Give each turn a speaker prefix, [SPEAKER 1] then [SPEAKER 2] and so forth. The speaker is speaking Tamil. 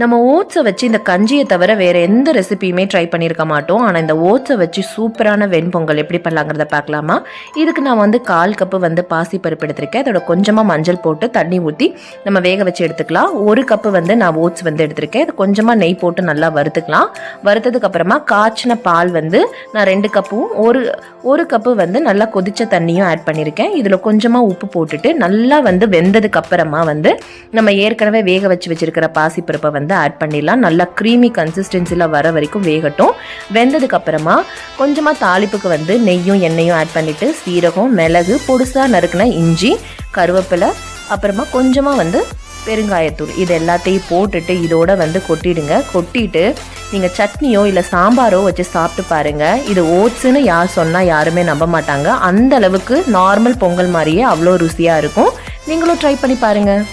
[SPEAKER 1] நம்ம ஓட்ஸை வச்சு இந்த கஞ்சியை தவிர வேறு எந்த ரெசிபியுமே ட்ரை பண்ணியிருக்க மாட்டோம். ஆனால் இந்த ஓட்ஸை வச்சு சூப்பரான வெண்பொங்கல் எப்படி பண்ணலாங்கிறத பார்க்கலாமா? இதுக்கு நான் 1/4 கப்பு பாசிப்பருப்பு எடுத்திருக்கேன். அதோட கொஞ்சமாக மஞ்சள் போட்டு தண்ணி ஊற்றி நம்ம வேக வச்சு எடுத்துக்கலாம். 1 கப்பு நான் ஓட்ஸ் எடுத்திருக்கேன். இது கொஞ்சமாக நெய் போட்டு நல்லா வறுத்துக்கலாம். வறுத்ததுக்கு அப்புறமா காய்ச்சின பால் நான் 2 கப்பும் ஒரு கப்பு நல்லா கொதிச்ச தண்ணியும் ஆட் பண்ணியிருக்கேன். இதில் கொஞ்சமாக உப்பு போட்டுட்டு நல்லா வெந்ததுக்கு அப்புறமா நம்ம ஏற்கனவே வேக வச்சு வச்சிருக்கிற பாசிப்பருப்பை ஆட் பண்ணிடலாம். நல்லா க்ரீமி கன்சிஸ்டன்சியில் வர வரைக்கும் வேகட்டும். வெந்ததுக்கு அப்புறமா கொஞ்சமாக தாளிப்புக்கு நெய்யும் எண்ணெயும் ஆட் பண்ணிவிட்டு சீரகம், மிளகு, பொடுசாக நறுக்குன இஞ்சி, கருவேப்பிலை, அப்புறமா கொஞ்சமாக பெருங்காயத்தூள் இது எல்லாத்தையும் போட்டுட்டு இதோட கொட்டிடுங்க. கொட்டிட்டு நீங்கள் சட்னியோ இல்லை சாம்பாரோ வச்சு சாப்பிட்டு பாருங்கள். இது ஓட்ஸுன்னு யார் சொன்னால் யாருமே நம்ப மாட்டாங்க. அந்த அளவுக்கு நார்மல் பொங்கல் மாதிரியே அவ்வளோ ருசியாக இருக்கும். நீங்களும் ட்ரை பண்ணி பாருங்கள்.